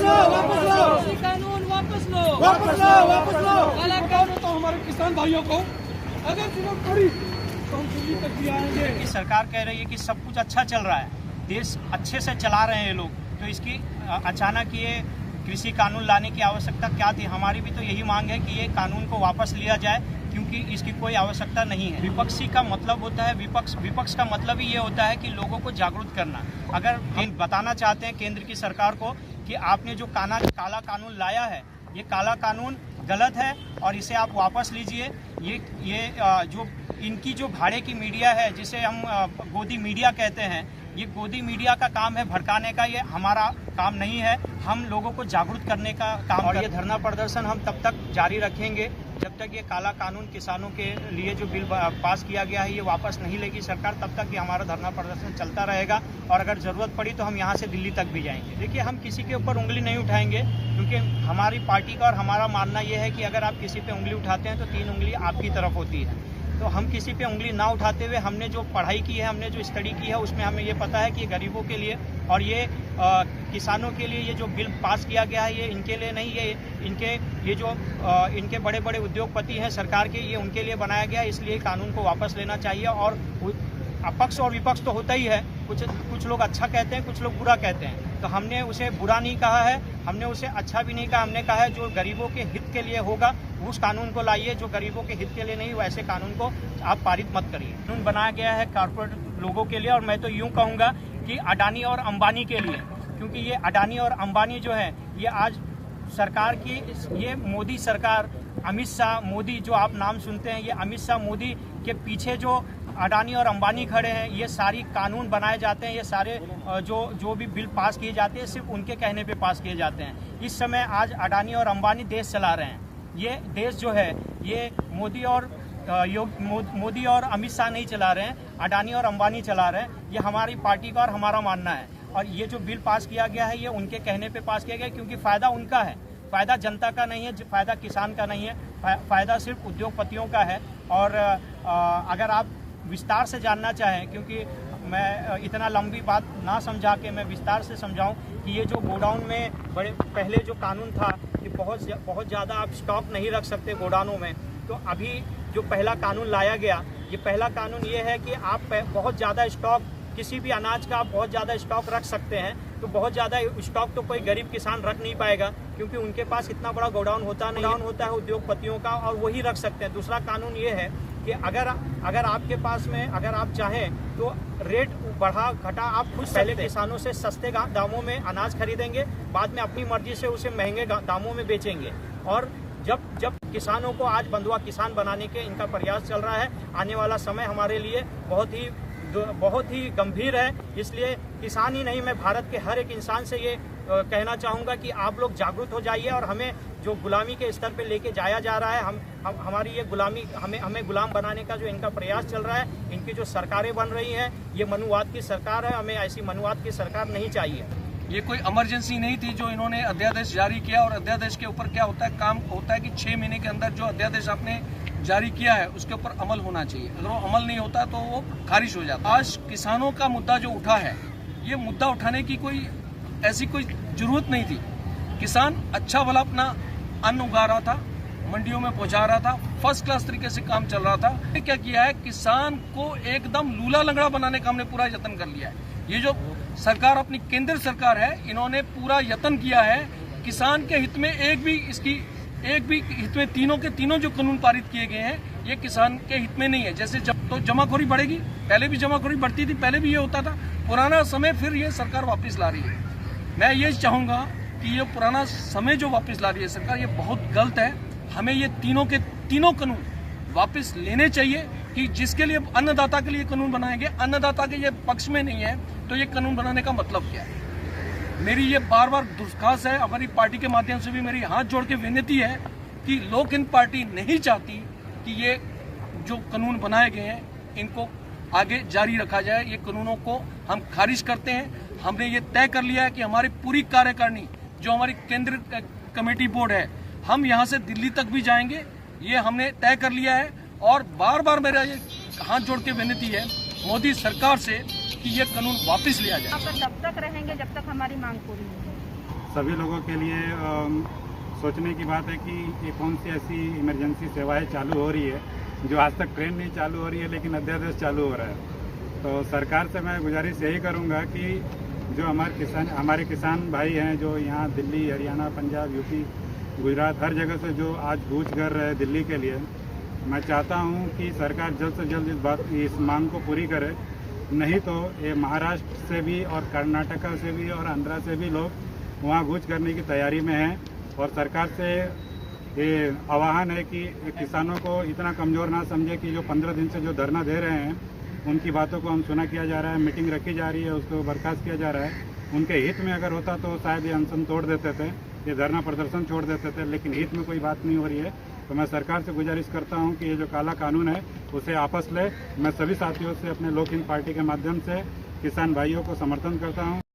लो, वापस लो, कानून वापस लो, वापस लो, वापस लो। काला कानून तो हमारे किसान भाइयों को अगर जरूरत पड़ी तो हम दिल्ली तक भी आएंगे। सरकार कह रही है कि सब कुछ अच्छा चल रहा है, देश अच्छे से चला रहे हैं ये लोग, तो इसकी अचानक ये कृषि कानून लाने की आवश्यकता क्या थी? हमारी भी तो यही मांग है कि ये कानून को वापस लिया जाए, क्योंकि इसकी कोई आवश्यकता नहीं है। विपक्षी का मतलब होता है विपक्ष का मतलब ही ये होता है कि लोगों को जागरूक करना। अगर हम बताना चाहते हैं केंद्र की सरकार को कि आपने जो काला कानून लाया है, ये काला कानून गलत है और इसे आप वापस लीजिए। ये जो इनकी जो भाड़े की मीडिया है, जिसे हम गोदी मीडिया कहते हैं, ये गोदी मीडिया का काम है भड़काने का, ये हमारा काम नहीं है। हम लोगों को जागरूक करने का काम, और ये धरना प्रदर्शन हम तब तक जारी रखेंगे जब तक ये काला कानून किसानों के लिए जो बिल पास किया गया है ये वापस नहीं लेगी सरकार, तब तक ये हमारा धरना प्रदर्शन चलता रहेगा। और अगर ज़रूरत पड़ी तो हम यहाँ से दिल्ली तक भी जाएंगे। देखिए, हम किसी के ऊपर उंगली नहीं उठाएंगे, क्योंकि हमारी पार्टी का और हमारा मानना ये है कि अगर आप किसी पे उंगली उठाते हैं तो 3 उंगली आपकी तरफ होती है। तो हम किसी पे उंगली ना उठाते हुए, हमने जो पढ़ाई की है, हमने जो स्टडी की है, उसमें हमें ये पता है कि गरीबों के लिए और ये किसानों के लिए ये जो बिल पास किया गया है ये इनके लिए नहीं, ये जो इनके बड़े बड़े उद्योगपति हैं सरकार के, ये उनके लिए बनाया गया है। इसलिए कानून को वापस लेना चाहिए। और अपक्ष और विपक्ष तो होता ही है, कुछ लोग अच्छा कहते हैं, कुछ लोग बुरा कहते हैं, तो हमने उसे बुरा नहीं कहा है, हमने उसे अच्छा भी नहीं कहा। हमने कहा है जो गरीबों के हित के लिए होगा उस कानून को लाइए, जो गरीबों के हित के लिए नहीं वैसे कानून को आप पारित मत करिए। कानून बनाया गया है कॉर्पोरेट लोगों के लिए, और मैं तो यूँ कहूँगा कि अडानी और अंबानी के लिए, क्योंकि ये अडानी और अंबानी जो है ये आज सरकार की, ये मोदी सरकार, अमित शाह मोदी जो आप नाम सुनते हैं, ये अमित शाह मोदी के पीछे जो अडानी और अंबानी खड़े हैं, ये सारी कानून बनाए जाते हैं, ये सारे जो भी बिल पास किए जाते हैं सिर्फ उनके कहने पे पास किए जाते हैं। इस समय आज अडानी और अंबानी देश चला रहे हैं। ये देश जो है ये मोदी और अमित शाह नहीं चला रहे हैं, अडानी और अंबानी चला रहे हैं। ये हमारी पार्टी का और हमारा मानना है। और ये जो बिल पास किया गया है ये उनके कहने पे पास किया गया है, क्योंकि फ़ायदा उनका है, फ़ायदा जनता का नहीं है, फ़ायदा किसान का नहीं है, फ़ायदा सिर्फ उद्योगपतियों का है। और अगर आप विस्तार से जानना चाहें, क्योंकि मैं इतना लंबी बात ना समझा के मैं विस्तार से समझाऊं कि ये जो गोडाउन में बड़े पहले जो कानून था कि बहुत ज़्यादा आप स्टॉक नहीं रख सकते गोडाउनों में, तो अभी जो पहला कानून लाया गया, ये पहला कानून ये है कि आप बहुत ज़्यादा स्टॉक, किसी भी अनाज का आप बहुत ज़्यादा स्टॉक रख सकते हैं। तो बहुत ज़्यादा स्टॉक तो कोई गरीब किसान रख नहीं पाएगा, क्योंकि उनके पास इतना बड़ा गोडाउन होता है उद्योगपतियों का, और वही रख सकते हैं। दूसरा कानून ये है कि अगर आपके पास में, अगर आप चाहें तो रेट बढ़ा घटा आप खुद पहले किसानों से सस्ते दामों में अनाज खरीदेंगे, बाद में अपनी मर्जी से उसे महंगे दामों में बेचेंगे। और जब किसानों को आज बंधुआ किसान बनाने के इनका प्रयास चल रहा है, आने वाला समय हमारे लिए बहुत ही गंभीर है। इसलिए किसान ही नहीं, मैं भारत के हर एक इंसान से ये कहना चाहूँगा कि आप लोग जागरूक हो जाइए, और हमें जो गुलामी के स्तर पे लेके जाया जा रहा है, हमारी ये गुलामी, हमें गुलाम बनाने का जो इनका प्रयास चल रहा है, इनकी जो सरकारें बन रही हैं, ये मनुवाद की सरकार है। हमें ऐसी मनुवाद की सरकार नहीं चाहिए। ये कोई इमरजेंसी नहीं थी जो इन्होंने अध्यादेश जारी किया। और अध्यादेश के ऊपर क्या होता है, काम होता है कि 6 महीने के अंदर जो अध्यादेश आपने जारी किया है उसके ऊपर अमल होना चाहिए। अगर वो अमल नहीं होता तो वो खारिज हो जाता है। आज किसानों का मुद्दा जो उठा है, ये मुद्दा उठाने की ऐसी कोई जरूरत नहीं थी। किसान अच्छा भला अपना अन्न उगा रहा था, मंडियों में पहुंचा रहा था, फर्स्ट क्लास तरीके से काम चल रहा था। ये क्या किया है, किसान को एकदम लूला लंगड़ा बनाने का हमने पूरा यत्न कर लिया है। ये जो सरकार, अपनी केंद्र सरकार है, इन्होंने पूरा यत्न किया है किसान के हित में, एक भी हित में, तीनों के तीनों जो कानून पारित किए गए हैं ये किसान के हित में नहीं है। जैसे तो जमाखोरी बढ़ेगी, पहले भी जमाखोरी बढ़ती थी, पहले भी ये होता था, पुराना समय फिर ये सरकार वापस ला रही है। मैं ये चाहूँगा कि ये पुराना समय जो वापस ला रही है सरकार, ये बहुत गलत है। हमें ये तीनों के तीनों कानून वापस लेने चाहिए, कि जिसके लिए अन्नदाता के लिए कानून बनाए गए, अन्नदाता के ये पक्ष में नहीं है, तो ये कानून बनाने का मतलब क्या है। मेरी ये बार बार दुर्खास है, हमारी पार्टी के माध्यम से भी मेरी हाथ जोड़ के विनती है कि लोक हित पार्टी नहीं चाहती कि ये जो कानून बनाए गए हैं इनको आगे जारी रखा जाए। ये कानूनों को हम खारिज करते हैं। हमने ये तय कर लिया है कि हमारी पूरी कार्यकारिणी, जो हमारी केंद्र कमेटी बोर्ड है, हम यहाँ से दिल्ली तक भी जाएंगे, ये हमने तय कर लिया है। और बार बार मेरा ये हाथ जोड़ के विनती है मोदी सरकार से कि ये कानून वापस लिया जाए। आप तब तक रहेंगे जब तक हमारी मांग पूरी नहीं होगी। सभी लोगों के लिए सोचने की बात है कि ये कौन सी ऐसी इमरजेंसी सेवाएं चालू हो रही है जो आज तक ट्रेन नहीं चालू हो रही है लेकिन अध्यादेश चालू हो रहा है। तो सरकार से मैं गुजारिश यही करूंगा कि जो हमारे किसान भाई हैं जो यहाँ दिल्ली, हरियाणा, पंजाब, यूपी, गुजरात हर जगह से जो आज कूच कर रहे हैं दिल्ली के लिए, मैं चाहता हूँ कि सरकार जल्द से जल्द इस मांग को पूरी करे। नहीं तो ये महाराष्ट्र से भी और कर्नाटका से भी और आंध्रा से भी लोग वहाँ कूच करने की तैयारी में हैं। और सरकार से ये आह्वान है कि किसानों को इतना कमज़ोर ना समझे कि जो 15 दिन से जो धरना दे रहे हैं उनकी बातों को अनसुना किया जा रहा है, मीटिंग रखी जा रही है, उसको बर्खास्त किया जा रहा है। उनके हित में अगर होता तो शायद ये अनशन तोड़ देते थे, ये धरना प्रदर्शन छोड़ देते थे, लेकिन हित में कोई बात नहीं हो रही है। तो मैं सरकार से गुजारिश करता हूं कि ये जो काला कानून है उसे वापस ले। मैं सभी साथियों से अपने लोक हित पार्टी के माध्यम से किसान भाइयों को समर्थन करता हूं।